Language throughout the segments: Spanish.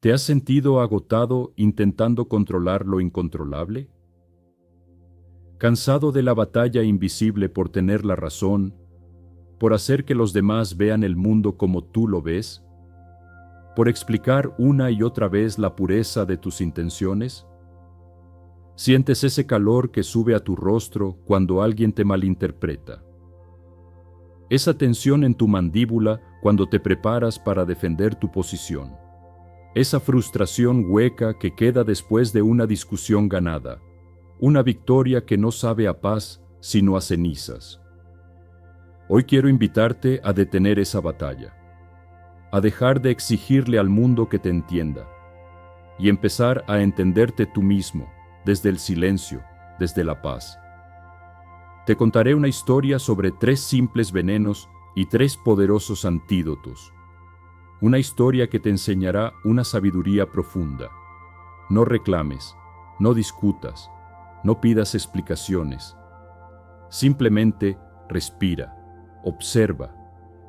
¿Te has sentido agotado intentando controlar lo incontrolable? ¿Cansado de la batalla invisible por tener la razón, por hacer que los demás vean el mundo como tú lo ves? ¿Por explicar una y otra vez la pureza de tus intenciones? ¿Sientes ese calor que sube a tu rostro cuando alguien te malinterpreta? Esa tensión en tu mandíbula cuando te preparas para defender tu posición. Esa frustración hueca que queda después de una discusión ganada. Una victoria que no sabe a paz, sino a cenizas. Hoy quiero invitarte a detener esa batalla, a dejar de exigirle al mundo que te entienda, y empezar a entenderte tú mismo, desde el silencio, desde la paz. Te contaré una historia sobre 3 simples venenos y 3 poderosos antídotos. Una historia que te enseñará una sabiduría profunda. No reclames, no discutas, no pidas explicaciones. Simplemente respira, observa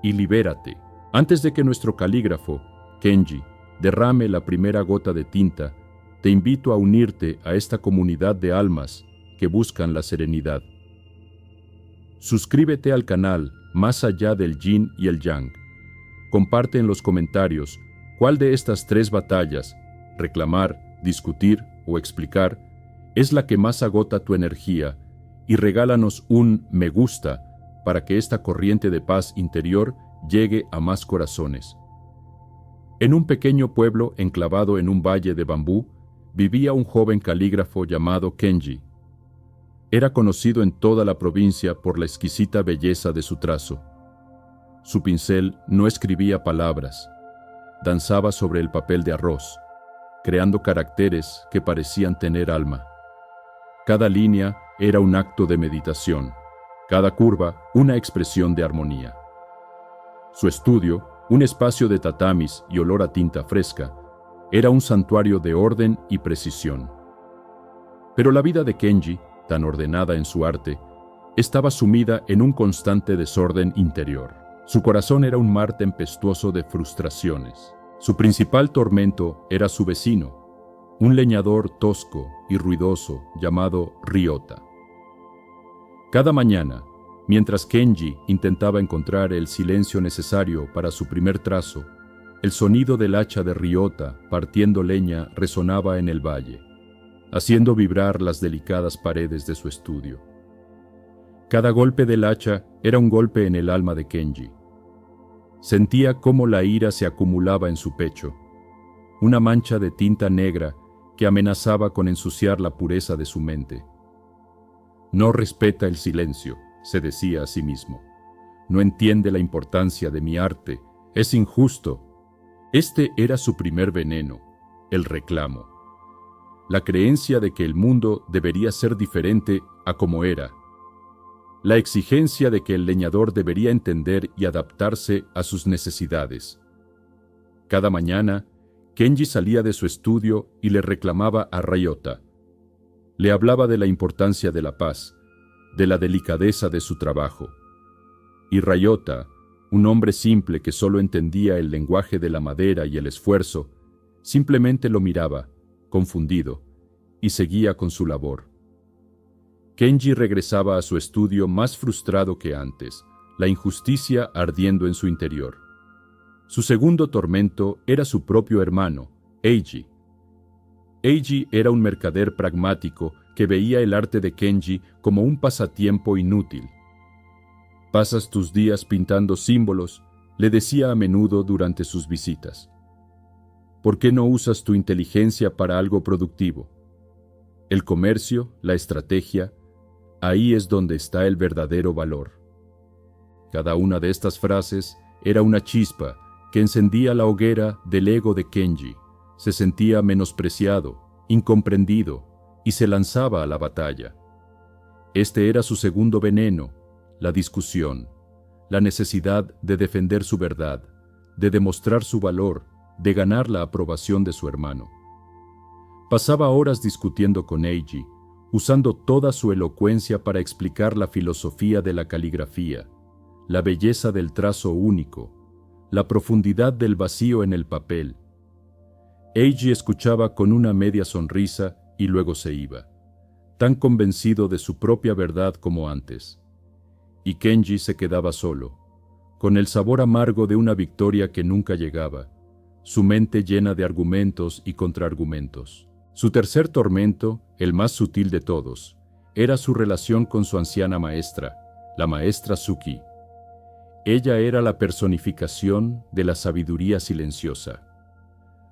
y libérate. Antes de que nuestro calígrafo, Kenji, derrame la primera gota de tinta, te invito a unirte a esta comunidad de almas que buscan la serenidad. Suscríbete al canal Más allá del Yin y el Yang. Comparte en los comentarios cuál de estas 3 batallas, reclamar, discutir o explicar, es la que más agota tu energía, y regálanos un me gusta para que esta corriente de paz interior llegue a más corazones. En un pequeño pueblo enclavado en un valle de bambú, vivía un joven calígrafo llamado Kenji. Era conocido en toda la provincia por la exquisita belleza de su trazo. Su pincel no escribía palabras, danzaba sobre el papel de arroz, creando caracteres que parecían tener alma. Cada línea era un acto de meditación, cada curva una expresión de armonía. Su estudio, un espacio de tatamis y olor a tinta fresca, era un santuario de orden y precisión. Pero la vida de Kenji, tan ordenada en su arte, estaba sumida en un constante desorden interior. Su corazón era un mar tempestuoso de frustraciones. Su principal tormento era su vecino, un leñador tosco y ruidoso llamado Ryota. Cada mañana, mientras Kenji intentaba encontrar el silencio necesario para su primer trazo, el sonido del hacha de Ryota partiendo leña resonaba en el valle, haciendo vibrar las delicadas paredes de su estudio. Cada golpe del hacha era un golpe en el alma de Kenji. Sentía cómo la ira se acumulaba en su pecho, una mancha de tinta negra que amenazaba con ensuciar la pureza de su mente. No respeta el silencio, se decía a sí mismo. No entiende la importancia de mi arte, es injusto. Este era su primer veneno, el reclamo. La creencia de que el mundo debería ser diferente a como era. La exigencia de que el leñador debería entender y adaptarse a sus necesidades. Cada mañana, Kenji salía de su estudio y le reclamaba a Ryota. Le hablaba de la importancia de la paz, de la delicadeza de su trabajo. Y Ryota, un hombre simple que solo entendía el lenguaje de la madera y el esfuerzo, simplemente lo miraba, confundido, y seguía con su labor. Kenji regresaba a su estudio más frustrado que antes, la injusticia ardiendo en su interior. Su segundo tormento era su propio hermano, Eiji. Eiji era un mercader pragmático que veía el arte de Kenji como un pasatiempo inútil. «Pasas tus días pintando símbolos», le decía a menudo durante sus visitas. «¿Por qué no usas tu inteligencia para algo productivo? El comercio, la estrategia, ahí es donde está el verdadero valor». Cada una de estas frases era una chispa que encendía la hoguera del ego de Kenji. Se sentía menospreciado, incomprendido, y se lanzaba a la batalla. Este era su segundo veneno, la discusión, la necesidad de defender su verdad, de demostrar su valor, de ganar la aprobación de su hermano. Pasaba horas discutiendo con Eiji, usando toda su elocuencia para explicar la filosofía de la caligrafía, la belleza del trazo único, la profundidad del vacío en el papel. Eiji escuchaba con una media sonrisa y luego se iba, tan convencido de su propia verdad como antes. Y Kenji se quedaba solo, con el sabor amargo de una victoria que nunca llegaba, su mente llena de argumentos y contraargumentos. Su tercer tormento, el más sutil de todos, era su relación con su anciana maestra, la maestra Suki. Ella era la personificación de la sabiduría silenciosa.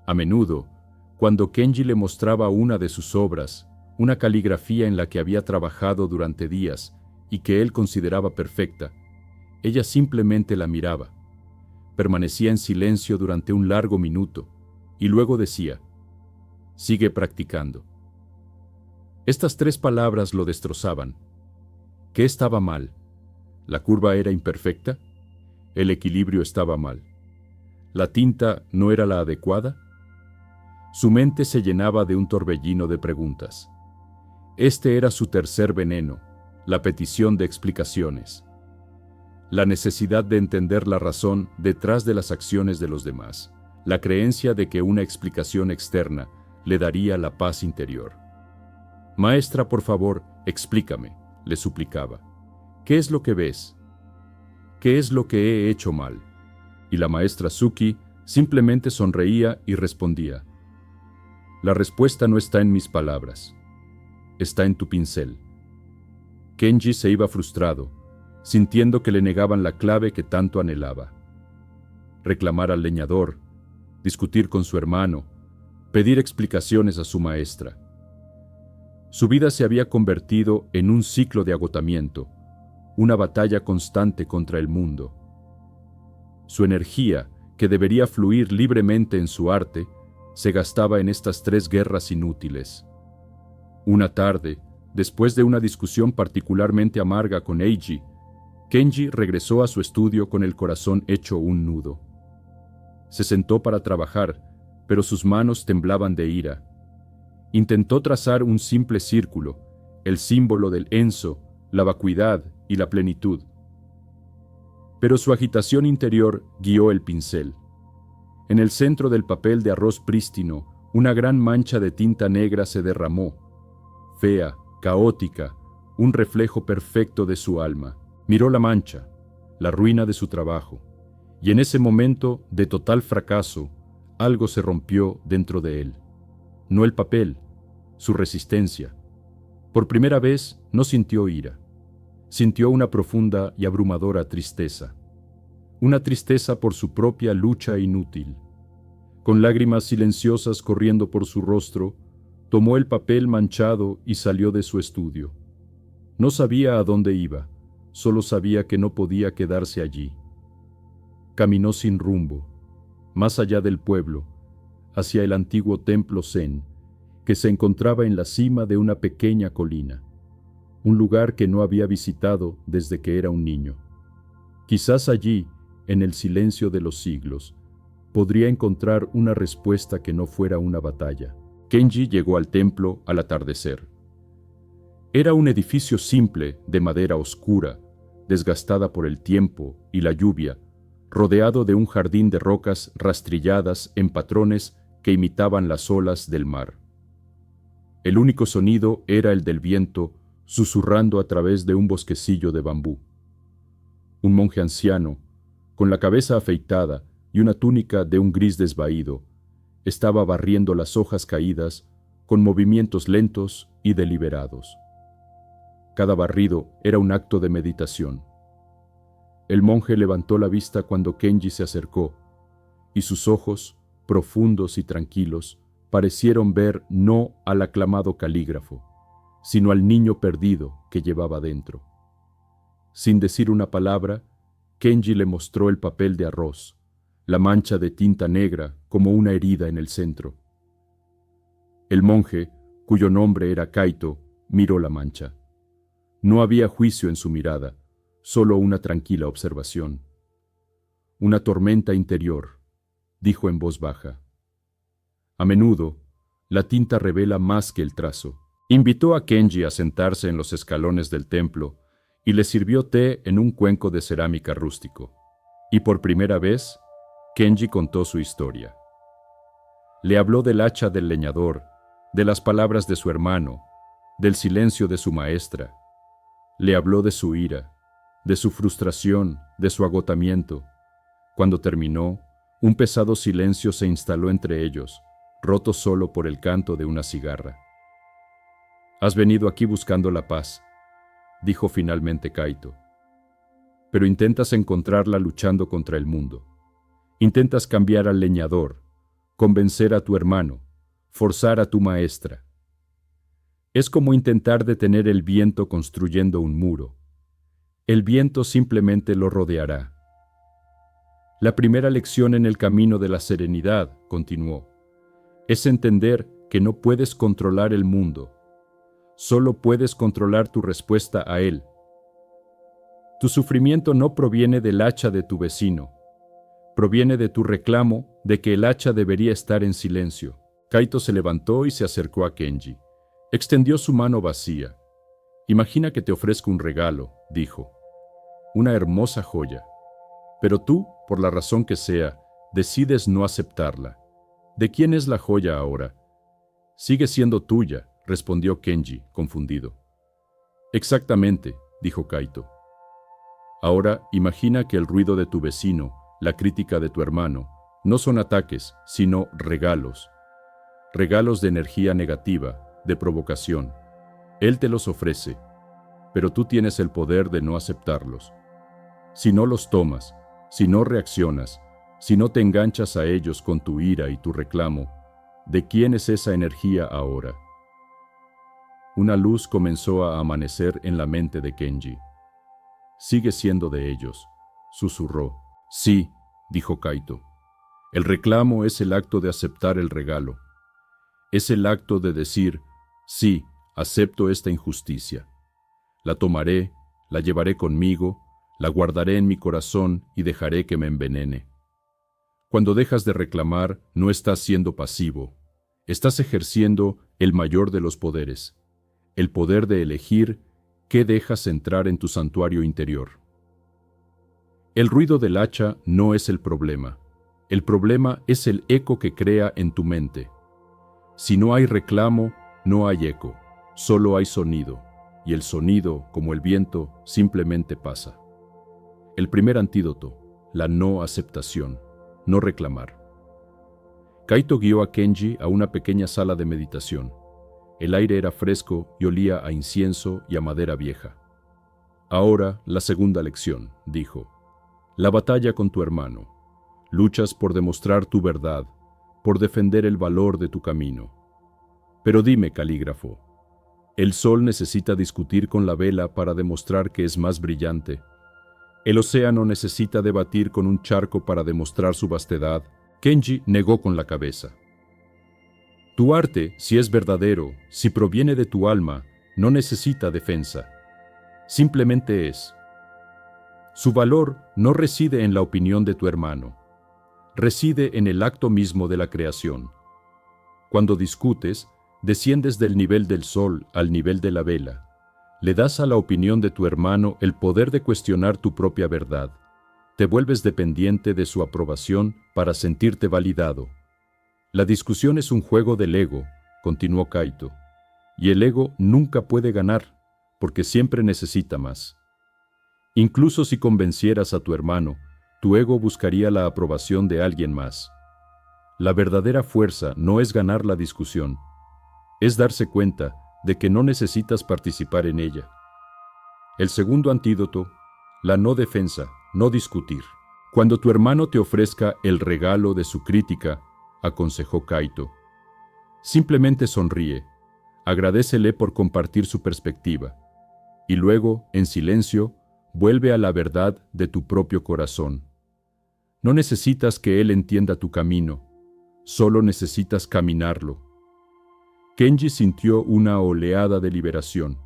A menudo, cuando Kenji le mostraba una de sus obras, una caligrafía en la que había trabajado durante días y que él consideraba perfecta, ella simplemente la miraba, permanecía en silencio durante un largo minuto y luego decía: «Sigue practicando». Estas 3 palabras lo destrozaban. ¿Qué estaba mal? ¿La curva era imperfecta? ¿El equilibrio estaba mal? ¿La tinta no era la adecuada? Su mente se llenaba de un torbellino de preguntas. Este era su tercer veneno, la petición de explicaciones. La necesidad de entender la razón detrás de las acciones de los demás, la creencia de que una explicación externa le daría la paz interior. «Maestra, por favor, explícame», le suplicaba. «¿Qué es lo que ves? ¿Qué es lo que he hecho mal?». Y la maestra Suki simplemente sonreía y respondía: «La respuesta no está en mis palabras, está en tu pincel». Kenji se iba frustrado, sintiendo que le negaban la clave que tanto anhelaba. Reclamar al leñador, discutir con su hermano, pedir explicaciones a su maestra. Su vida se había convertido en un ciclo de agotamiento, una batalla constante contra el mundo. Su energía, que debería fluir libremente en su arte, se gastaba en estas 3 guerras inútiles. Una tarde, después de una discusión particularmente amarga con Eiji, Kenji regresó a su estudio con el corazón hecho un nudo. Se sentó para trabajar, pero sus manos temblaban de ira. Intentó trazar un simple círculo, el símbolo del Enso, la vacuidad y la plenitud. Pero su agitación interior guió el pincel. En el centro del papel de arroz prístino, una gran mancha de tinta negra se derramó, fea, caótica, un reflejo perfecto de su alma. Miró la mancha, la ruina de su trabajo, y en ese momento de total fracaso, algo se rompió dentro de él. No el papel, su resistencia. Por primera vez no sintió ira. Sintió una profunda y abrumadora tristeza. Una tristeza por su propia lucha inútil. Con lágrimas silenciosas corriendo por su rostro, tomó el papel manchado y salió de su estudio. No sabía a dónde iba, solo sabía que no podía quedarse allí. Caminó sin rumbo, más allá del pueblo, hacia el antiguo templo Zen, que se encontraba en la cima de una pequeña colina, un lugar que no había visitado desde que era un niño. Quizás allí, en el silencio de los siglos, podría encontrar una respuesta que no fuera una batalla. Kenji llegó al templo al atardecer. Era un edificio simple, de madera oscura, desgastada por el tiempo y la lluvia, rodeado de un jardín de rocas rastrilladas en patrones que imitaban las olas del mar. El único sonido era el del viento susurrando a través de un bosquecillo de bambú. Un monje anciano, con la cabeza afeitada y una túnica de un gris desvaído, estaba barriendo las hojas caídas con movimientos lentos y deliberados. Cada barrido era un acto de meditación. El monje levantó la vista cuando Kenji se acercó, y sus ojos, profundos y tranquilos, parecieron ver no al aclamado calígrafo, sino al niño perdido que llevaba dentro. Sin decir una palabra, Kenji le mostró el papel de arroz, la mancha de tinta negra como una herida en el centro. El monje, cuyo nombre era Kaito, miró la mancha. No había juicio en su mirada, solo una tranquila observación. «Una tormenta interior», dijo en voz baja. A menudo, la tinta revela más que el trazo. Invitó a Kenji a sentarse en los escalones del templo y le sirvió té en un cuenco de cerámica rústico. Y por primera vez, Kenji contó su historia. Le habló del hacha del leñador, de las palabras de su hermano, del silencio de su maestra. Le habló de su ira, de su frustración, de su agotamiento. Cuando terminó, un pesado silencio se instaló entre ellos, roto solo por el canto de una cigarra. «Has venido aquí buscando la paz», dijo finalmente Kaito. «Pero intentas encontrarla luchando contra el mundo. Intentas cambiar al leñador, convencer a tu hermano, forzar a tu maestra. Es como intentar detener el viento construyendo un muro. El viento simplemente lo rodeará». La primera lección en el camino de la serenidad, continuó, es entender que no puedes controlar el mundo. Solo puedes controlar tu respuesta a él. Tu sufrimiento no proviene del hacha de tu vecino. Proviene de tu reclamo de que el hacha debería estar en silencio. Kaito se levantó y se acercó a Kenji. Extendió su mano vacía. «Imagina que te ofrezco un regalo», dijo. «Una hermosa joya. Pero tú, por la razón que sea, decides no aceptarla. ¿De quién es la joya ahora?» «Sigue siendo tuya», respondió Kenji, confundido. «Exactamente», dijo Kaito. «Ahora imagina que el ruido de tu vecino, la crítica de tu hermano, no son ataques, sino regalos. Regalos de energía negativa, de provocación. Él te los ofrece, pero tú tienes el poder de no aceptarlos. Si no los tomas, si no reaccionas, si no te enganchas a ellos con tu ira y tu reclamo, ¿de quién es esa energía ahora?» Una luz comenzó a amanecer en la mente de Kenji. «Sigue siendo de ellos», susurró. «Sí», dijo Kaito. «El reclamo es el acto de aceptar el regalo. Es el acto de decir, sí, acepto esta injusticia. La tomaré, la llevaré conmigo, la guardaré en mi corazón y dejaré que me envenene». Cuando dejas de reclamar, no estás siendo pasivo. Estás ejerciendo el mayor de los poderes, el poder de elegir qué dejas entrar en tu santuario interior. El ruido del hacha no es el problema. El problema es el eco que crea en tu mente. Si no hay reclamo, no hay eco, solo hay sonido, y el sonido, como el viento, simplemente pasa. El primer antídoto, la no aceptación, no reclamar. Kaito guió a Kenji a una pequeña sala de meditación. El aire era fresco y olía a incienso y a madera vieja. «Ahora la segunda lección», dijo. «La batalla con tu hermano. Luchas por demostrar tu verdad, por defender el valor de tu camino. Pero dime, calígrafo, ¿el sol necesita discutir con la vela para demostrar que es más brillante? ¿El océano necesita debatir con un charco para demostrar su vastedad?» Kenji negó con la cabeza. «Tu arte, si es verdadero, si proviene de tu alma, no necesita defensa. Simplemente es. Su valor no reside en la opinión de tu hermano. Reside en el acto mismo de la creación. Cuando discutes, desciendes del nivel del sol al nivel de la vela. Le das a la opinión de tu hermano el poder de cuestionar tu propia verdad. Te vuelves dependiente de su aprobación para sentirte validado. La discusión es un juego del ego», continuó Kaito, «y el ego nunca puede ganar, porque siempre necesita más. Incluso si convencieras a tu hermano, tu ego buscaría la aprobación de alguien más. La verdadera fuerza no es ganar la discusión, es darse cuenta de que no necesitas participar en ella. El segundo antídoto, la no defensa, no discutir. Cuando tu hermano te ofrezca el regalo de su crítica», aconsejó Kaito, «simplemente sonríe, agradécele por compartir su perspectiva, y luego, en silencio, vuelve a la verdad de tu propio corazón. No necesitas que él entienda tu camino, solo necesitas caminarlo». Kenji sintió una oleada de liberación.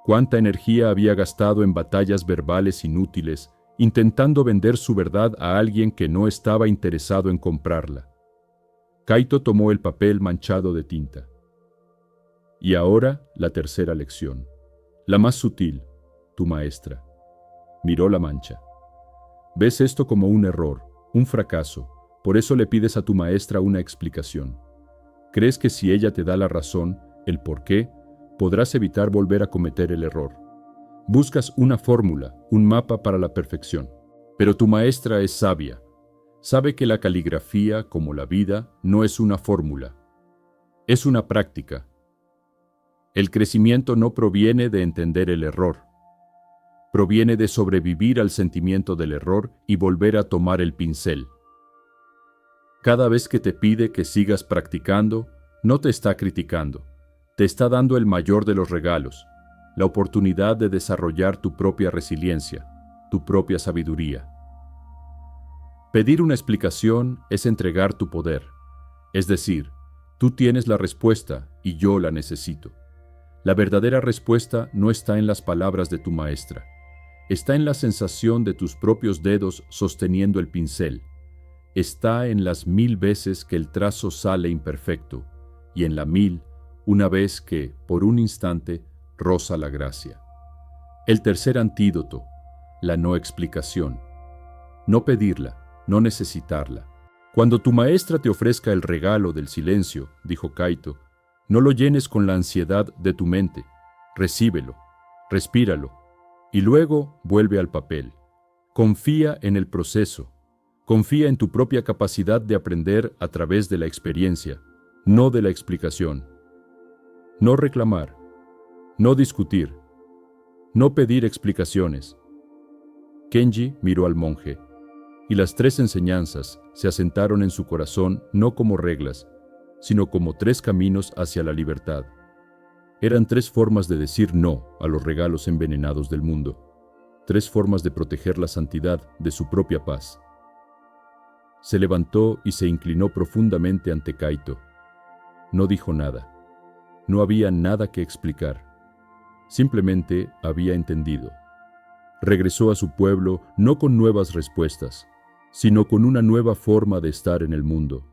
Cuánta energía había gastado en batallas verbales inútiles, intentando vender su verdad a alguien que no estaba interesado en comprarla. Kaito tomó el papel manchado de tinta. «Y ahora la tercera lección, la más sutil, tu maestra». Miró la mancha. «¿Ves esto como un error, un fracaso, Por eso le pides a tu maestra una explicación. Crees que si ella te da la razón, el por qué, podrás evitar volver a cometer el error. Buscas una fórmula, un mapa para la perfección. Pero tu maestra es sabia. Sabe que la caligrafía, como la vida, no es una fórmula. Es una práctica. El crecimiento no proviene de entender el error. Proviene de sobrevivir al sentimiento del error y volver a tomar el pincel. Cada vez que te pide que sigas practicando, no te está criticando. Te está dando el mayor de los regalos, la oportunidad de desarrollar tu propia resiliencia, tu propia sabiduría. Pedir una explicación es entregar tu poder. Es decir, tú tienes la respuesta y yo la necesito. La verdadera respuesta no está en las palabras de tu maestra. Está en la sensación de tus propios dedos sosteniendo el pincel. Está en las 1000 veces que el trazo sale imperfecto y en la 1000, una vez que, por un instante, roza la gracia. El tercer antídoto, la no explicación. No pedirla, no necesitarla. Cuando tu maestra te ofrezca el regalo del silencio, dijo Kaito, no lo llenes con la ansiedad de tu mente. Recíbelo, respíralo, y luego vuelve al papel. Confía en el proceso. Confía en tu propia capacidad de aprender a través de la experiencia, no de la explicación. No reclamar, no discutir, no pedir explicaciones. Kenji miró al monje, y las 3 enseñanzas se asentaron en su corazón no como reglas, sino como 3 caminos hacia la libertad. Eran 3 formas de decir no a los regalos envenenados del mundo, 3 formas de proteger la santidad de su propia paz. Se levantó y se inclinó profundamente ante Kaito. No dijo nada. No había nada que explicar. Simplemente había entendido. Regresó a su pueblo no con nuevas respuestas, sino con una nueva forma de estar en el mundo.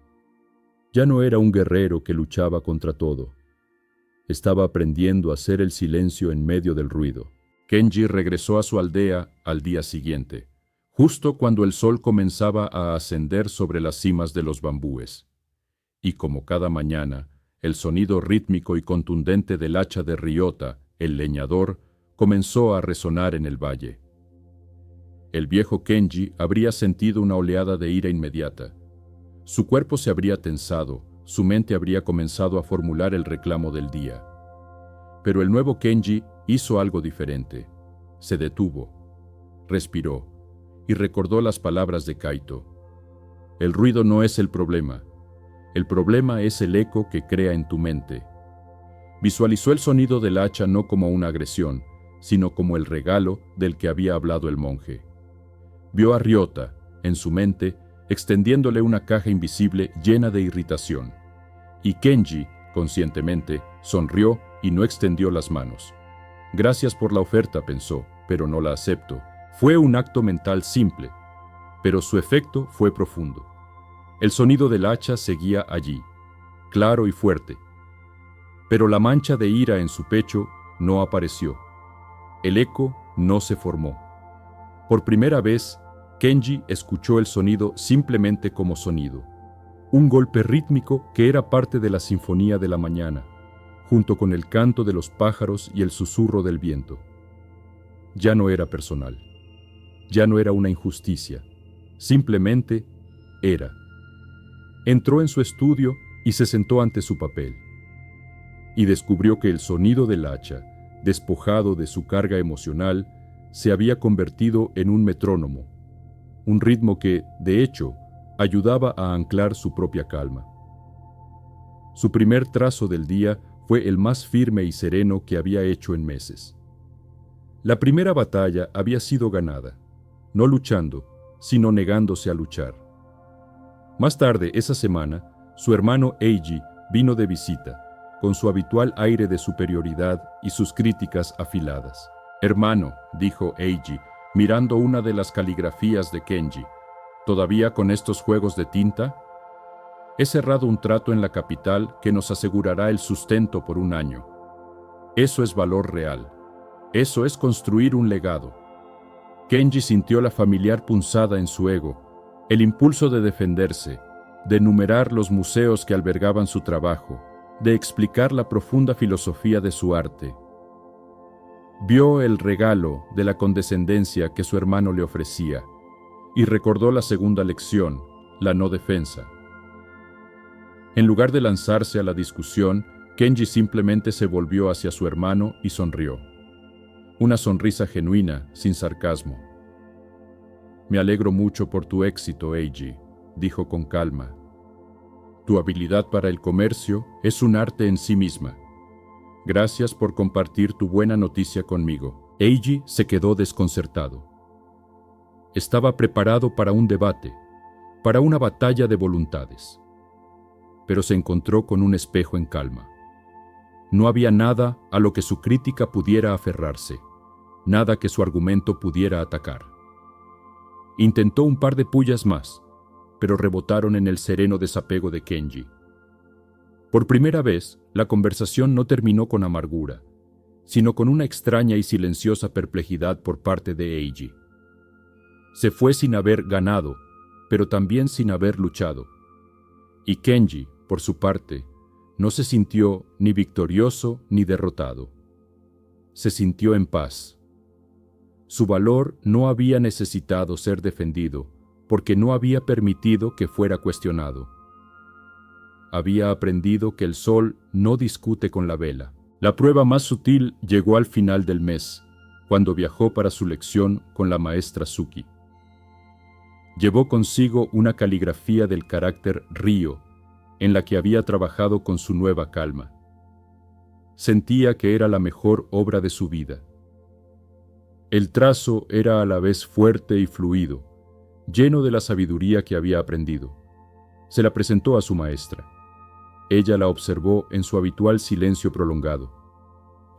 Ya no era un guerrero que luchaba contra todo. Estaba aprendiendo a hacer el silencio en medio del ruido. Kenji regresó a su aldea al día siguiente, justo cuando el sol comenzaba a ascender sobre las cimas de los bambúes. Y como cada mañana, el sonido rítmico y contundente del hacha de Ryota, el leñador, comenzó a resonar en el valle. El viejo Kenji habría sentido una oleada de ira inmediata. Su cuerpo se habría tensado, su mente habría comenzado a formular el reclamo del día. Pero el nuevo Kenji hizo algo diferente. Se detuvo, respiró y recordó las palabras de Kaito. El ruido no es el problema es el eco que crea en tu mente. Visualizó el sonido del hacha no como una agresión, sino como el regalo del que había hablado el monje. Vio a Ryota, en su mente, extendiéndole una caja invisible llena de irritación. Y Kenji, conscientemente, sonrió y no extendió las manos. Gracias por la oferta, pensó, pero no la acepto. Fue un acto mental simple, pero su efecto fue profundo. El sonido del hacha seguía allí, claro y fuerte. Pero la mancha de ira en su pecho no apareció. El eco no se formó. Por primera vez, Kenji escuchó el sonido simplemente como sonido. Un golpe rítmico que era parte de la sinfonía de la mañana, junto con el canto de los pájaros y el susurro del viento. Ya no era personal. Ya no era una injusticia, simplemente era. Entró en su estudio y se sentó ante su papel. Y descubrió que el sonido del hacha, despojado de su carga emocional, se había convertido en un metrónomo, un ritmo que, de hecho, ayudaba a anclar su propia calma. Su primer trazo del día fue el más firme y sereno que había hecho en meses. La primera batalla había sido ganada, no luchando, sino negándose a luchar. Más tarde, esa semana, su hermano Eiji vino de visita, con su habitual aire de superioridad y sus críticas afiladas. «Hermano», dijo Eiji, mirando una de las caligrafías de Kenji, «¿todavía con estos juegos de tinta? He cerrado un trato en la capital que nos asegurará el sustento por un año. Eso es valor real. Eso es construir un legado». Kenji sintió la familiar punzada en su ego, el impulso de defenderse, de enumerar los museos que albergaban su trabajo, de explicar la profunda filosofía de su arte. Vio el regalo de la condescendencia que su hermano le ofrecía y recordó la segunda lección, la no defensa. En lugar de lanzarse a la discusión, Kenji simplemente se volvió hacia su hermano y sonrió. Una sonrisa genuina, sin sarcasmo. «Me alegro mucho por tu éxito, Eiji», dijo con calma. «Tu habilidad para el comercio es un arte en sí misma. Gracias por compartir tu buena noticia conmigo». Eiji se quedó desconcertado. Estaba preparado para un debate, para una batalla de voluntades. Pero se encontró con un espejo en calma. No había nada a lo que su crítica pudiera aferrarse, nada que su argumento pudiera atacar. Intentó un par de pullas más, pero rebotaron en el sereno desapego de Kenji. Por primera vez, la conversación no terminó con amargura, sino con una extraña y silenciosa perplejidad por parte de Eiji. Se fue sin haber ganado, pero también sin haber luchado. Y Kenji, por su parte, no se sintió ni victorioso ni derrotado. Se sintió en paz. Su valor no había necesitado ser defendido, porque no había permitido que fuera cuestionado. Había aprendido que el sol no discute con la vela. La prueba más sutil llegó al final del mes, cuando viajó para su lección con la maestra Suki. Llevó consigo una caligrafía del carácter Ryo, en la que había trabajado con su nueva calma. Sentía que era la mejor obra de su vida. El trazo era a la vez fuerte y fluido, lleno de la sabiduría que había aprendido. Se la presentó a su maestra. Ella la observó en su habitual silencio prolongado.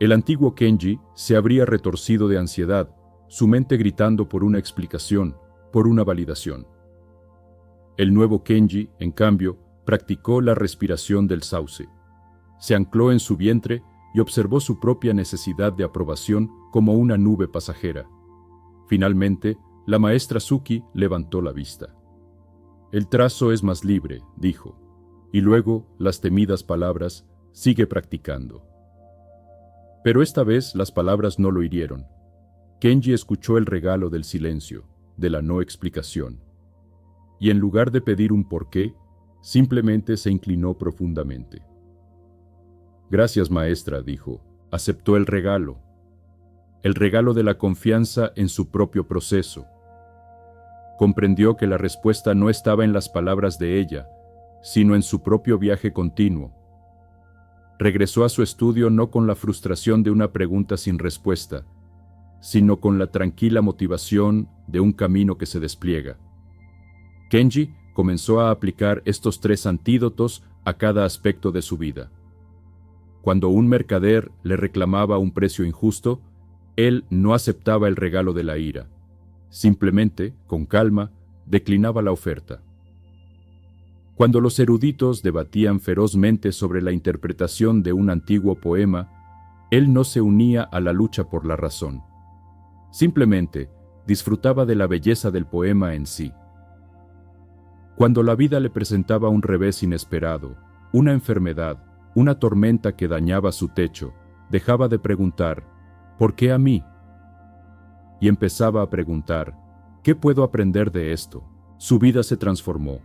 El antiguo Kenji se habría retorcido de ansiedad, su mente gritando por una explicación, por una validación. El nuevo Kenji, en cambio, practicó la respiración del sauce. Se ancló en su vientre y observó su propia necesidad de aprobación como una nube pasajera. Finalmente, la maestra Suki levantó la vista. «El trazo es más libre», dijo, y luego las temidas palabras «sigue practicando». Pero esta vez las palabras no lo hirieron. Kenji escuchó el regalo del silencio, de la no explicación. Y en lugar de pedir un porqué, simplemente se inclinó profundamente. «Gracias, maestra», dijo. Aceptó el regalo de la confianza en su propio proceso. Comprendió que la respuesta no estaba en las palabras de ella, sino en su propio viaje continuo. Regresó a su estudio no con la frustración de una pregunta sin respuesta, sino con la tranquila motivación de un camino que se despliega. Kenji comenzó a aplicar estos 3 antídotos a cada aspecto de su vida. Cuando un mercader le reclamaba un precio injusto, él no aceptaba el regalo de la ira. Simplemente, con calma, declinaba la oferta. Cuando los eruditos debatían ferozmente sobre la interpretación de un antiguo poema, él no se unía a la lucha por la razón. Simplemente disfrutaba de la belleza del poema en sí. Cuando la vida le presentaba un revés inesperado, una enfermedad, una tormenta que dañaba su techo, dejaba de preguntar, ¿por qué a mí? Y empezaba a preguntar, ¿qué puedo aprender de esto? Su vida se transformó.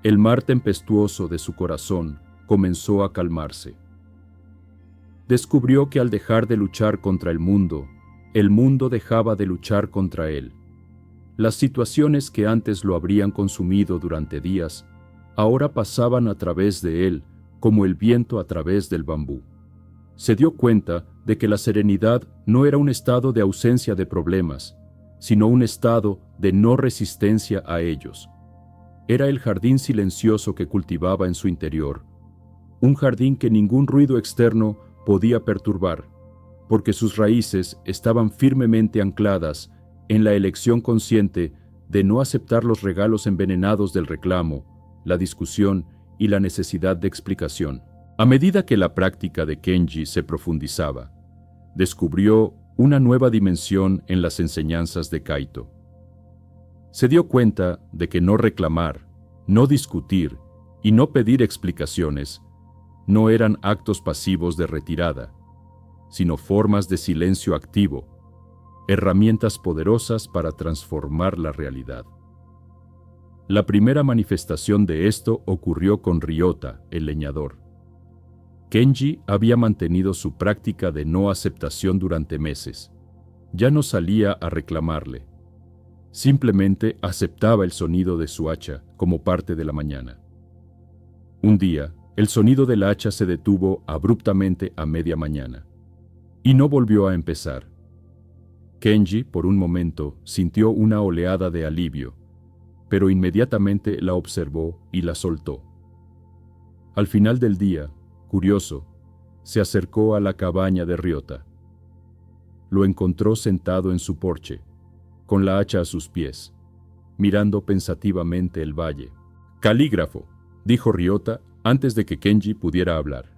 El mar tempestuoso de su corazón comenzó a calmarse. Descubrió que al dejar de luchar contra el mundo dejaba de luchar contra él. Las situaciones que antes lo habrían consumido durante días, ahora pasaban a través de él, como el viento a través del bambú. Se dio cuenta de que la serenidad no era un estado de ausencia de problemas, sino un estado de no resistencia a ellos. Era el jardín silencioso que cultivaba en su interior, un jardín que ningún ruido externo podía perturbar, porque sus raíces estaban firmemente ancladas en la elección consciente de no aceptar los regalos envenenados del reclamo, la discusión y la necesidad de explicación. A medida que la práctica de Kenji se profundizaba, descubrió una nueva dimensión en las enseñanzas de Kaito. Se dio cuenta de que no reclamar, no discutir y no pedir explicaciones no eran actos pasivos de retirada, sino formas de silencio activo, herramientas poderosas para transformar la realidad. La primera manifestación de esto ocurrió con Ryota, el leñador. Kenji había mantenido su práctica de no aceptación durante meses. Ya no salía a reclamarle. Simplemente aceptaba el sonido de su hacha como parte de la mañana. Un día, el sonido del hacha se detuvo abruptamente a media mañana y no volvió a empezar. Kenji, por un momento, sintió una oleada de alivio, pero inmediatamente la observó y la soltó. Al final del día, curioso, se acercó a la cabaña de Ryota. Lo encontró sentado en su porche, con la hacha a sus pies, mirando pensativamente el valle. «Calígrafo», dijo Ryota antes de que Kenji pudiera hablar.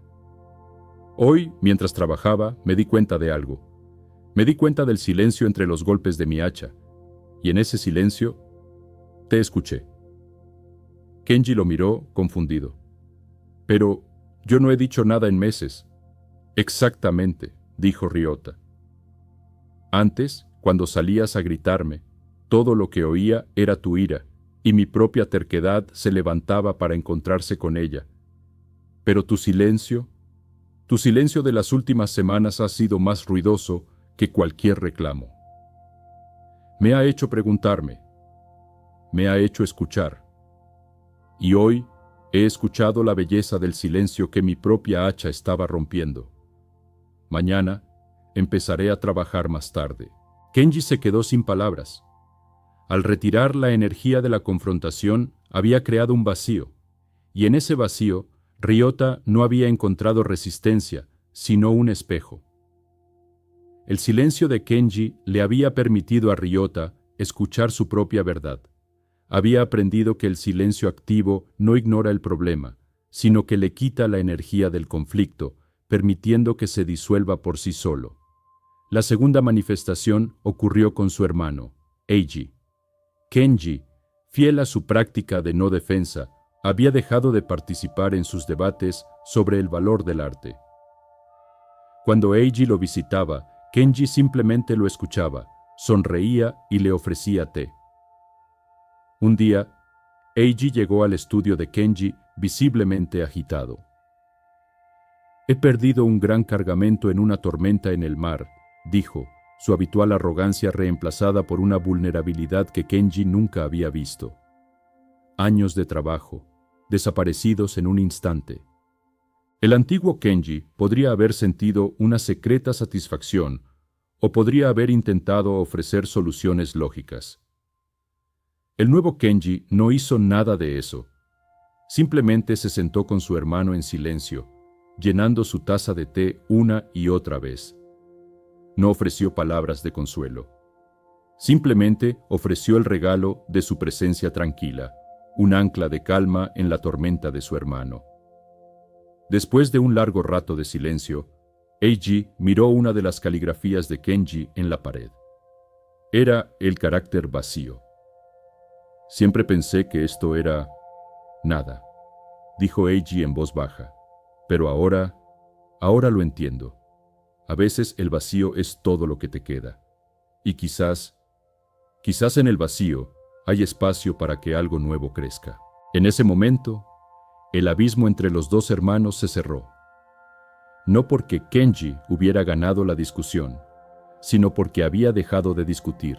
«Hoy, mientras trabajaba, me di cuenta de algo. Me di cuenta del silencio entre los golpes de mi hacha, y en ese silencio, te escuché». Kenji lo miró, confundido. «Pero yo no he dicho nada en meses». «Exactamente», dijo Ryota. «Antes, cuando salías a gritarme, todo lo que oía era tu ira, y mi propia terquedad se levantaba para encontrarse con ella. Pero tu silencio de las últimas semanas ha sido más ruidoso que cualquier reclamo. Me ha hecho preguntarme, me ha hecho escuchar, y hoy he escuchado la belleza del silencio que mi propia hacha estaba rompiendo. Mañana empezaré a trabajar más tarde». Kenji se quedó sin palabras. Al retirar la energía de la confrontación, había creado un vacío, y en ese vacío, Ryota no había encontrado resistencia, sino un espejo. El silencio de Kenji le había permitido a Ryota escuchar su propia verdad. Había aprendido que el silencio activo no ignora el problema, sino que le quita la energía del conflicto, permitiendo que se disuelva por sí solo. La segunda manifestación ocurrió con su hermano, Eiji. Kenji, fiel a su práctica de no defensa, había dejado de participar en sus debates sobre el valor del arte. Cuando Eiji lo visitaba, Kenji simplemente lo escuchaba, sonreía y le ofrecía té. Un día, Eiji llegó al estudio de Kenji visiblemente agitado. «He perdido un gran cargamento en una tormenta en el mar», dijo, su habitual arrogancia reemplazada por una vulnerabilidad que Kenji nunca había visto. Años de trabajo, desaparecidos en un instante. El antiguo Kenji podría haber sentido una secreta satisfacción o podría haber intentado ofrecer soluciones lógicas. El nuevo Kenji no hizo nada de eso. Simplemente se sentó con su hermano en silencio, llenando su taza de té una y otra vez. No ofreció palabras de consuelo. Simplemente ofreció el regalo de su presencia tranquila, un ancla de calma en la tormenta de su hermano. Después de un largo rato de silencio, Eiji miró una de las caligrafías de Kenji en la pared. Era el carácter vacío. «Siempre pensé que esto era nada», dijo Eiji en voz baja, «pero ahora lo entiendo. A veces el vacío es todo lo que te queda. Y quizás en el vacío hay espacio para que algo nuevo crezca». En ese momento, el abismo entre los dos hermanos se cerró. No porque Kenji hubiera ganado la discusión, sino porque había dejado de discutir.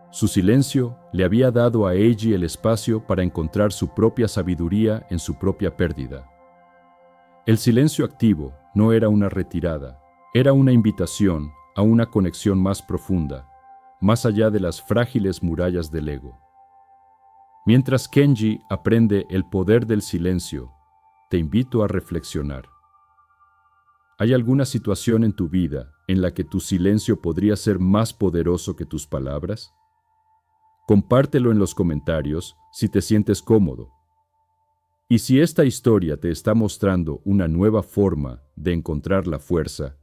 Su silencio le había dado a Eiji el espacio para encontrar su propia sabiduría en su propia pérdida. El silencio activo no era una retirada, era una invitación a una conexión más profunda, más allá de las frágiles murallas del ego. Mientras Kenji aprende el poder del silencio, te invito a reflexionar. ¿Hay alguna situación en tu vida en la que tu silencio podría ser más poderoso que tus palabras? Compártelo en los comentarios si te sientes cómodo. Y si esta historia te está mostrando una nueva forma de encontrar la fuerza,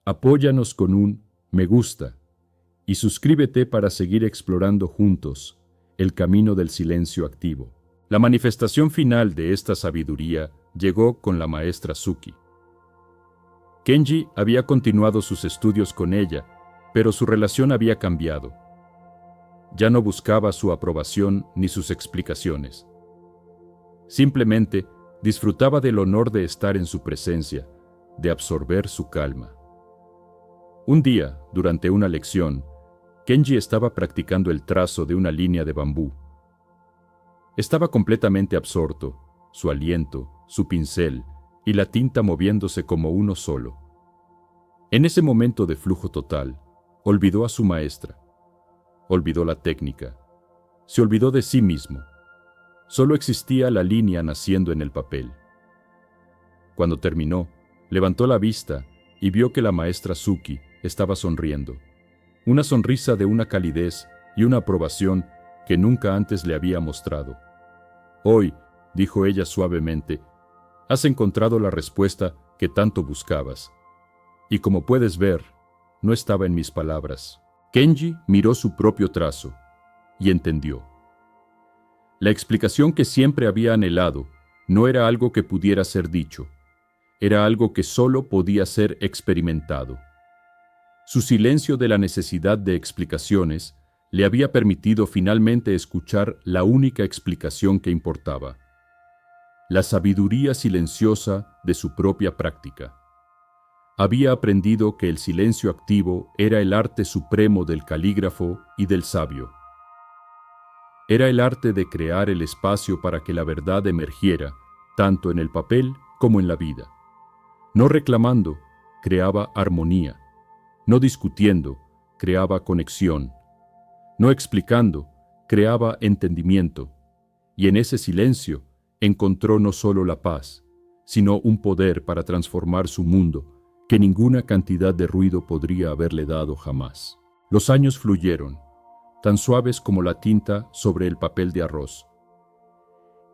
apóyanos con un me gusta y suscríbete para seguir explorando juntos el camino del silencio activo. La manifestación final de esta sabiduría llegó con la maestra Suki. Kenji había continuado sus estudios con ella, pero su relación había cambiado. Ya no buscaba su aprobación ni sus explicaciones. Simplemente disfrutaba del honor de estar en su presencia, de absorber su calma. Un día, durante una lección, Kenji estaba practicando el trazo de una línea de bambú. Estaba completamente absorto, su aliento, su pincel y la tinta moviéndose como uno solo. En ese momento de flujo total, olvidó a su maestra, olvidó la técnica, se olvidó de sí mismo. Solo existía la línea naciendo en el papel. Cuando terminó, levantó la vista y vio que la maestra Suki estaba sonriendo. Una sonrisa de una calidez y una aprobación que nunca antes le había mostrado. «Hoy», dijo ella suavemente, «has encontrado la respuesta que tanto buscabas. Y como puedes ver, no estaba en mis palabras». Kenji miró su propio trazo y entendió. La explicación que siempre había anhelado no era algo que pudiera ser dicho, era algo que solo podía ser experimentado. Su silencio de la necesidad de explicaciones le había permitido finalmente escuchar la única explicación que importaba: la sabiduría silenciosa de su propia práctica. Había aprendido que el silencio activo era el arte supremo del calígrafo y del sabio. Era el arte de crear el espacio para que la verdad emergiera, tanto en el papel como en la vida. No reclamando, creaba armonía. No discutiendo, creaba conexión. No explicando, creaba entendimiento. Y en ese silencio encontró no solo la paz, sino un poder para transformar su mundo que ninguna cantidad de ruido podría haberle dado jamás. Los años fluyeron, tan suaves como la tinta sobre el papel de arroz.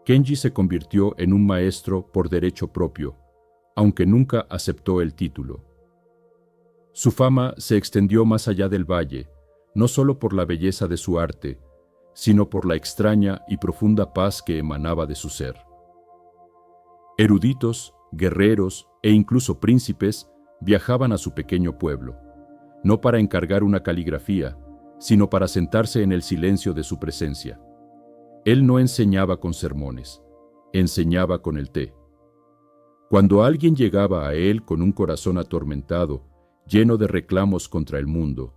Kenji se convirtió en un maestro por derecho propio, aunque nunca aceptó el título. Su fama se extendió más allá del valle, no solo por la belleza de su arte, sino por la extraña y profunda paz que emanaba de su ser. Eruditos, guerreros e incluso príncipes viajaban a su pequeño pueblo, no para encargar una caligrafía, sino para sentarse en el silencio de su presencia. Él no enseñaba con sermones, enseñaba con el té. Cuando alguien llegaba a él con un corazón atormentado, lleno de reclamos contra el mundo,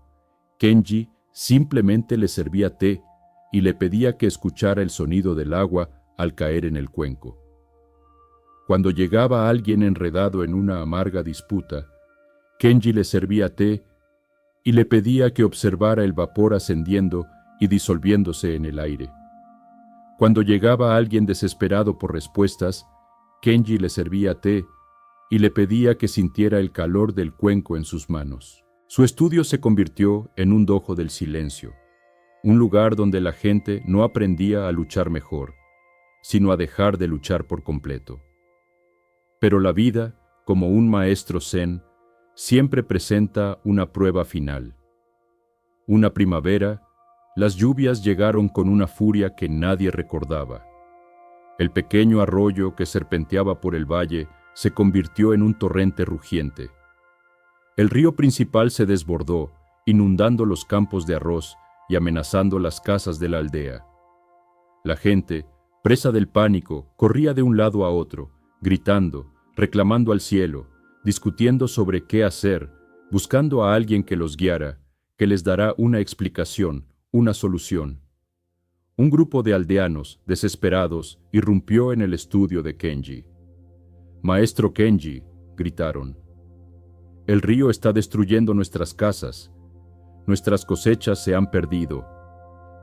Kenji simplemente le servía té y le pedía que escuchara el sonido del agua al caer en el cuenco. Cuando llegaba alguien enredado en una amarga disputa, Kenji le servía té y le pedía que observara el vapor ascendiendo y disolviéndose en el aire. Cuando llegaba alguien desesperado por respuestas, Kenji le servía té y le pedía que sintiera el calor del cuenco en sus manos. Su estudio se convirtió en un dojo del silencio, un lugar donde la gente no aprendía a luchar mejor, sino a dejar de luchar por completo. Pero la vida, como un maestro zen, siempre presenta una prueba final. Una primavera, las lluvias llegaron con una furia que nadie recordaba. El pequeño arroyo que serpenteaba por el valle se convirtió en un torrente rugiente. El río principal se desbordó, inundando los campos de arroz y amenazando las casas de la aldea. La gente, presa del pánico, corría de un lado a otro, gritando, reclamando al cielo, discutiendo sobre qué hacer, buscando a alguien que los guiara, que les dará una explicación, una solución. Un grupo de aldeanos, desesperados, irrumpió en el estudio de Kenji. «Maestro Kenji», gritaron, «el río está destruyendo nuestras casas. Nuestras cosechas se han perdido.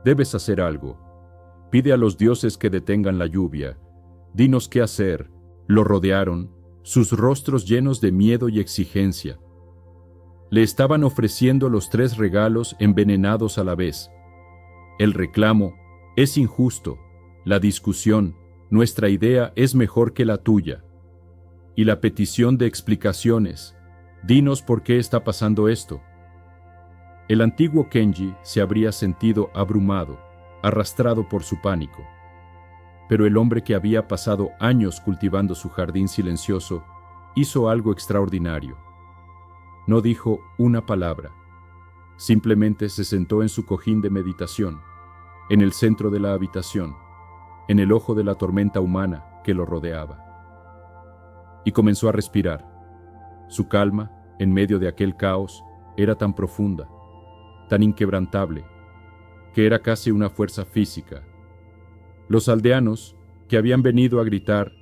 Debes hacer algo. Pide a los dioses que detengan la lluvia. Dinos qué hacer». Lo rodearon, sus rostros llenos de miedo y exigencia. Le estaban ofreciendo los 3 regalos envenenados a la vez. El reclamo: «Es injusto», la discusión: «Nuestra idea es mejor que la tuya», y la petición de explicaciones: «Dinos por qué está pasando esto». El antiguo Kenji se habría sentido abrumado, arrastrado por su pánico. Pero el hombre que había pasado años cultivando su jardín silencioso hizo algo extraordinario. No dijo una palabra. Simplemente se sentó en su cojín de meditación, en el centro de la habitación, en el ojo de la tormenta humana que lo rodeaba. Y comenzó a respirar. Su calma, en medio de aquel caos, era tan profunda, tan inquebrantable, que era casi una fuerza física. Los aldeanos, que habían venido a gritar,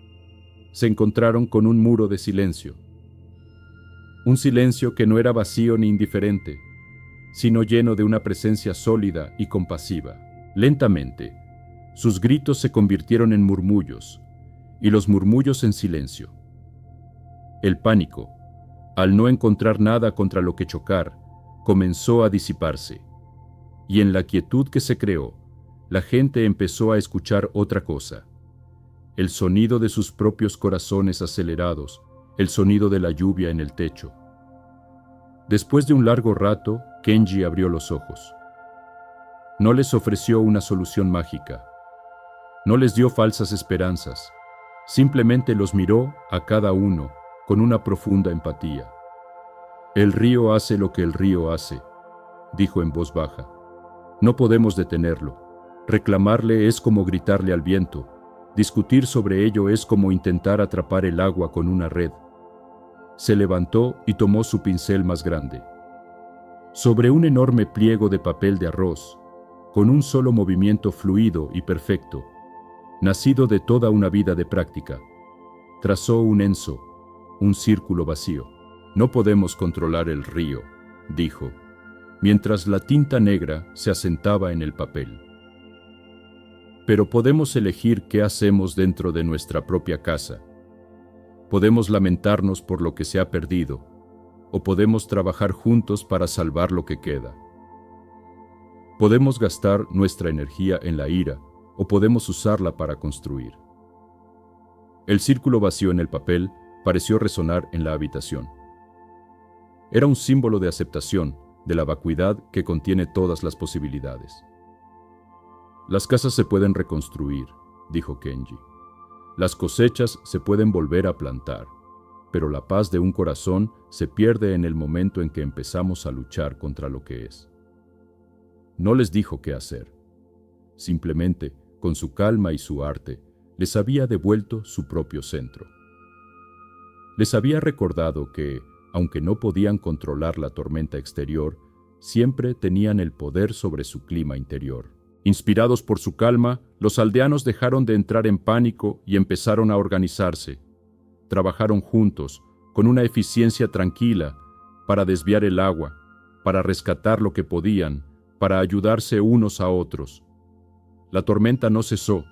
se encontraron con un muro de silencio. Un silencio que no era vacío ni indiferente, sino lleno de una presencia sólida y compasiva. Lentamente, sus gritos se convirtieron en murmullos, y los murmullos en silencio. El pánico, al no encontrar nada contra lo que chocar, comenzó a disiparse, y en la quietud que se creó, la gente empezó a escuchar otra cosa: el sonido de sus propios corazones acelerados, el sonido de la lluvia en el techo. Después de un largo rato, Kenji abrió los ojos. No les ofreció una solución mágica. No les dio falsas esperanzas. Simplemente los miró a cada uno con una profunda empatía. «El río hace lo que el río hace», dijo en voz baja. «No podemos detenerlo. Reclamarle es como gritarle al viento. Discutir sobre ello es como intentar atrapar el agua con una red». Se levantó y tomó su pincel más grande. Sobre un enorme pliego de papel de arroz, con un solo movimiento fluido y perfecto, nacido de toda una vida de práctica, trazó un enso, un círculo vacío. «No podemos controlar el río», dijo, mientras la tinta negra se asentaba en el papel. «Pero podemos elegir qué hacemos dentro de nuestra propia casa. Podemos lamentarnos por lo que se ha perdido, o podemos trabajar juntos para salvar lo que queda. Podemos gastar nuestra energía en la ira, o podemos usarla para construir». El círculo vacío en el papel pareció resonar en la habitación. Era un símbolo de aceptación, de la vacuidad que contiene todas las posibilidades. «Las casas se pueden reconstruir», dijo Kenji. «Las cosechas se pueden volver a plantar, pero la paz de un corazón se pierde en el momento en que empezamos a luchar contra lo que es». No les dijo qué hacer. Simplemente, con su calma y su arte, les había devuelto su propio centro. Les había recordado que, aunque no podían controlar la tormenta exterior, siempre tenían el poder sobre su clima interior. Inspirados por su calma, los aldeanos dejaron de entrar en pánico y empezaron a organizarse. Trabajaron juntos, con una eficiencia tranquila, para desviar el agua, para rescatar lo que podían, para ayudarse unos a otros. La tormenta no cesó,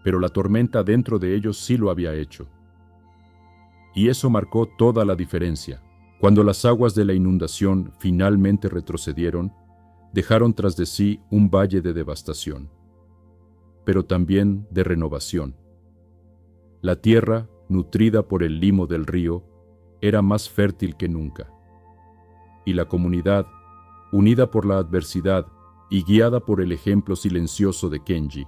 pero la tormenta dentro de ellos sí lo había hecho. Y eso marcó toda la diferencia. Cuando las aguas de la inundación finalmente retrocedieron, dejaron tras de sí un valle de devastación, pero también de renovación. La tierra, nutrida por el limo del río, era más fértil que nunca. Y la comunidad, unida por la adversidad y guiada por el ejemplo silencioso de Kenji,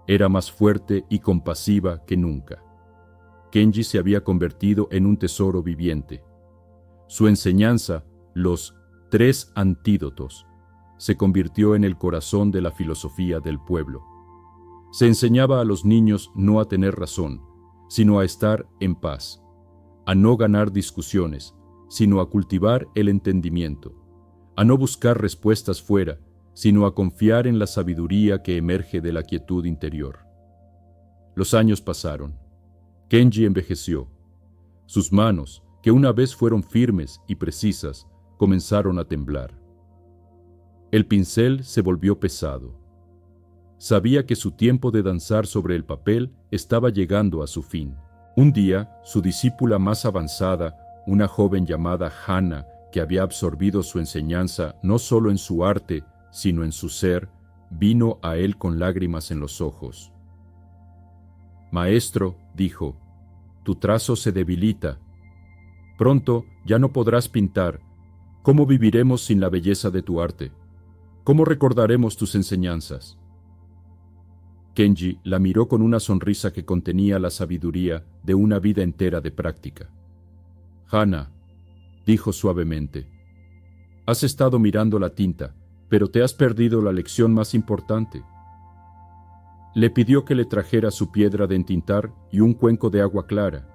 era más fuerte y compasiva que nunca. Kenji se había convertido en un tesoro viviente. Su enseñanza, los 3 antídotos, se convirtió en el corazón de la filosofía del pueblo. Se enseñaba a los niños no a tener razón, sino a estar en paz, a no ganar discusiones, sino a cultivar el entendimiento, a no buscar respuestas fuera, sino a confiar en la sabiduría que emerge de la quietud interior. Los años pasaron. Kenji envejeció. Sus manos, que una vez fueron firmes y precisas, comenzaron a temblar. El pincel se volvió pesado. Sabía que su tiempo de danzar sobre el papel estaba llegando a su fin. Un día, su discípula más avanzada, una joven llamada Hana, que había absorbido su enseñanza no solo en su arte, sino en su ser, vino a él con lágrimas en los ojos. «Maestro», dijo, «tu trazo se debilita. Pronto ya no podrás pintar. ¿Cómo viviremos sin la belleza de tu arte? ¿Cómo recordaremos tus enseñanzas?» Kenji la miró con una sonrisa que contenía la sabiduría de una vida entera de práctica. «Hana», dijo suavemente, «has estado mirando la tinta, pero te has perdido la lección más importante». Le pidió que le trajera su piedra de entintar y un cuenco de agua clara.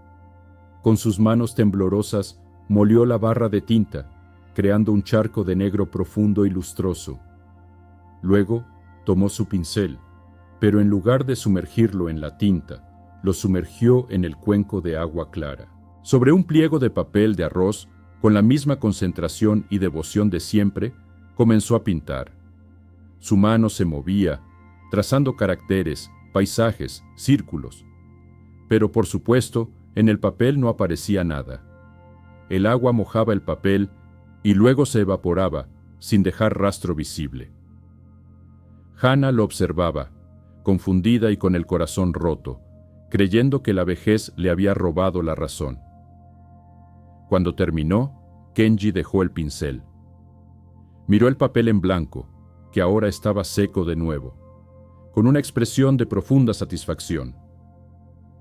Con sus manos temblorosas molió la barra de tinta, creando un charco de negro profundo y lustroso. Luego tomó su pincel, pero en lugar de sumergirlo en la tinta, lo sumergió en el cuenco de agua clara. Sobre un pliego de papel de arroz, con la misma concentración y devoción de siempre, comenzó a pintar. Su mano se movía, trazando caracteres, paisajes, círculos. Pero por supuesto, en el papel no aparecía nada. El agua mojaba el papel y luego se evaporaba, sin dejar rastro visible. Hana lo observaba, confundida y con el corazón roto, creyendo que la vejez le había robado la razón. Cuando terminó, Kenji dejó el pincel. Miró el papel en blanco, que ahora estaba seco de nuevo, con una expresión de profunda satisfacción.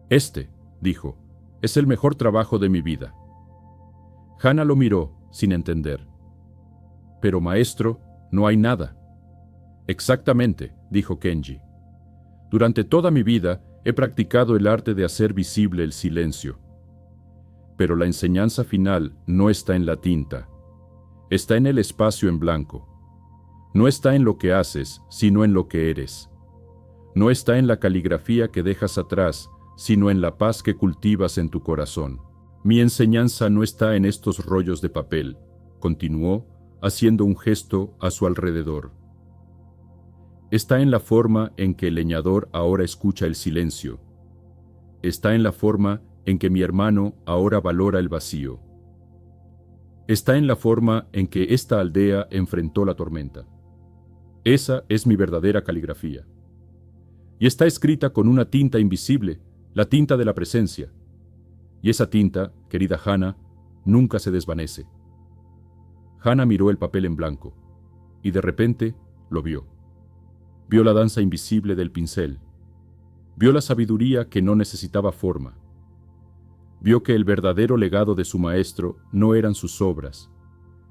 «Este», dijo, «es el mejor trabajo de mi vida». Hana lo miró, sin entender. «Pero maestro, no hay nada». «Exactamente», dijo Kenji. «Durante toda mi vida he practicado el arte de hacer visible el silencio. Pero la enseñanza final no está en la tinta. Está en el espacio en blanco. No está en lo que haces, sino en lo que eres. No está en la caligrafía que dejas atrás, sino en la paz que cultivas en tu corazón. Mi enseñanza no está en estos rollos de papel», continuó, haciendo un gesto a su alrededor. «Está en la forma en que el leñador ahora escucha el silencio. Está en la forma en que mi hermano ahora valora el vacío. Está en la forma en que esta aldea enfrentó la tormenta. Esa es mi verdadera caligrafía. Y está escrita con una tinta invisible, la tinta de la presencia. Y esa tinta, querida Hana, nunca se desvanece». Hana miró el papel en blanco, y de repente lo vio. Vio la danza invisible del pincel. Vio la sabiduría que no necesitaba forma. Vio que el verdadero legado de su maestro no eran sus obras,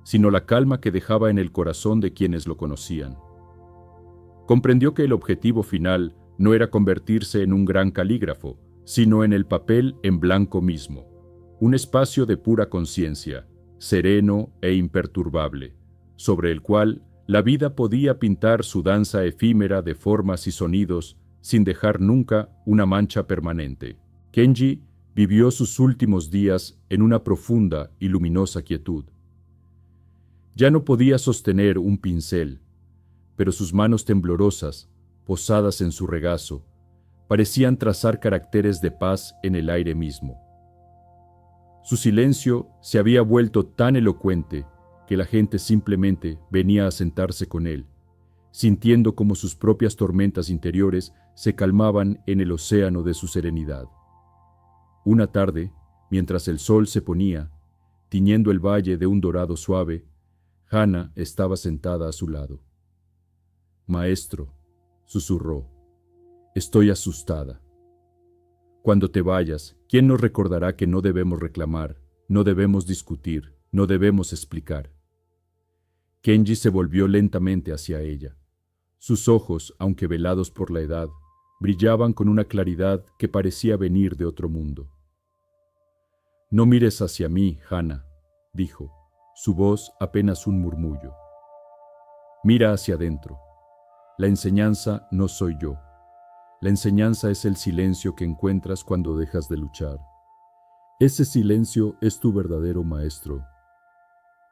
sino la calma que dejaba en el corazón de quienes lo conocían. Comprendió que el objetivo final no era convertirse en un gran calígrafo, sino en el papel en blanco mismo, un espacio de pura conciencia, sereno e imperturbable, sobre el cual la vida podía pintar su danza efímera de formas y sonidos sin dejar nunca una mancha permanente. Kenji vivió sus últimos días en una profunda y luminosa quietud. Ya no podía sostener un pincel, pero sus manos temblorosas, posadas en su regazo, parecían trazar caracteres de paz en el aire mismo. Su silencio se había vuelto tan elocuente que la gente simplemente venía a sentarse con él, sintiendo como sus propias tormentas interiores se calmaban en el océano de su serenidad. Una tarde, mientras el sol se ponía, tiñendo el valle de un dorado suave, Hana estaba sentada a su lado. «Maestro», susurró, «estoy asustada. Cuando te vayas, ¿quién nos recordará que no debemos reclamar, no debemos discutir, no debemos explicar?» Kenji se volvió lentamente hacia ella. Sus ojos, aunque velados por la edad, brillaban con una claridad que parecía venir de otro mundo. «No mires hacia mí, Hana», dijo, su voz apenas un murmullo. «Mira hacia adentro. La enseñanza no soy yo. La enseñanza es el silencio que encuentras cuando dejas de luchar. Ese silencio es tu verdadero maestro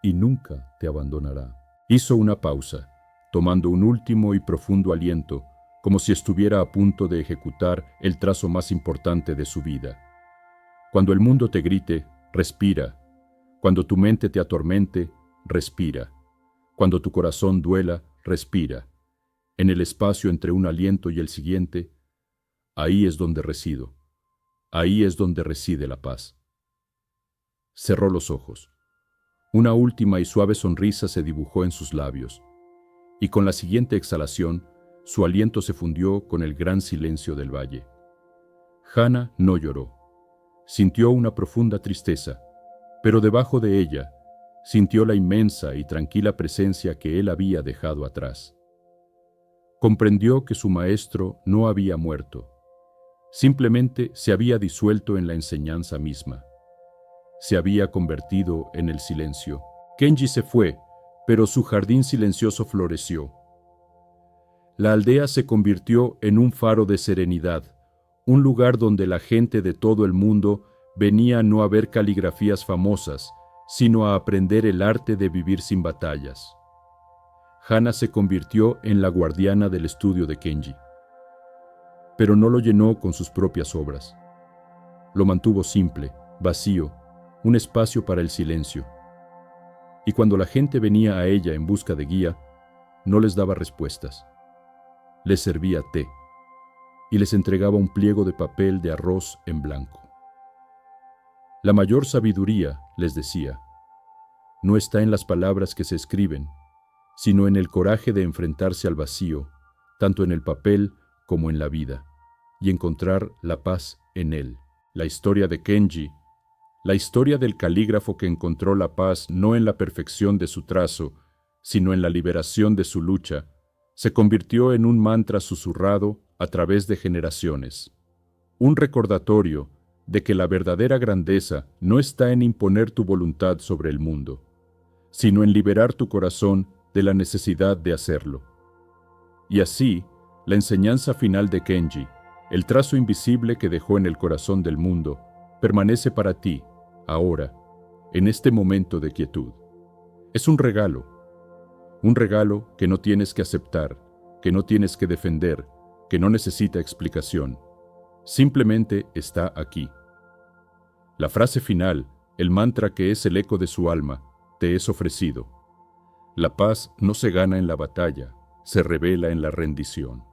y nunca te abandonará». Hizo una pausa, tomando un último y profundo aliento, como si estuviera a punto de ejecutar el trazo más importante de su vida. Cuando el mundo te grite, respira. Cuando tu mente te atormente, respira. Cuando tu corazón duela, respira. En el espacio entre un aliento y el siguiente, ahí es donde resido. Ahí es donde reside la paz. Cerró los ojos. Una última y suave sonrisa se dibujó en sus labios, y con la siguiente exhalación, Su aliento se fundió con el gran silencio del valle. Hannah no lloró. Sintió una profunda tristeza, pero debajo de ella sintió la inmensa y tranquila presencia que él había dejado atrás. Comprendió que su maestro no había muerto, simplemente se había disuelto en la enseñanza misma. Se había convertido en el silencio. Kenji se fue, pero su jardín silencioso floreció. La aldea se convirtió en un faro de serenidad, un lugar donde la gente de todo el mundo venía no a ver caligrafías famosas, sino a aprender el arte de vivir sin batallas. Hannah se convirtió en la guardiana del estudio de Kenji. Pero no lo llenó con sus propias obras. Lo mantuvo simple, vacío, un espacio para el silencio. Y cuando la gente venía a ella en busca de guía, no les daba respuestas. Les servía té y les entregaba un pliego de papel de arroz en blanco. La mayor sabiduría, les decía, no está en las palabras que se escriben, sino en el coraje de enfrentarse al vacío, tanto en el papel como en la vida, y encontrar la paz en él. La historia de Kenji, la historia del calígrafo que encontró la paz no en la perfección de su trazo, sino en la liberación de su lucha, se convirtió en un mantra susurrado a través de generaciones. Un recordatorio de que la verdadera grandeza no está en imponer tu voluntad sobre el mundo, sino en liberar tu corazón de la necesidad de hacerlo. Y así, la enseñanza final de Kenji, el trazo invisible que dejó en el corazón del mundo, permanece para ti, ahora, en este momento de quietud. Es un regalo que no tienes que aceptar, que no tienes que defender, que no necesita explicación. Simplemente está aquí. La frase final, el mantra que es el eco de su alma, te es ofrecido. La paz no se gana en la batalla, se revela en la rendición.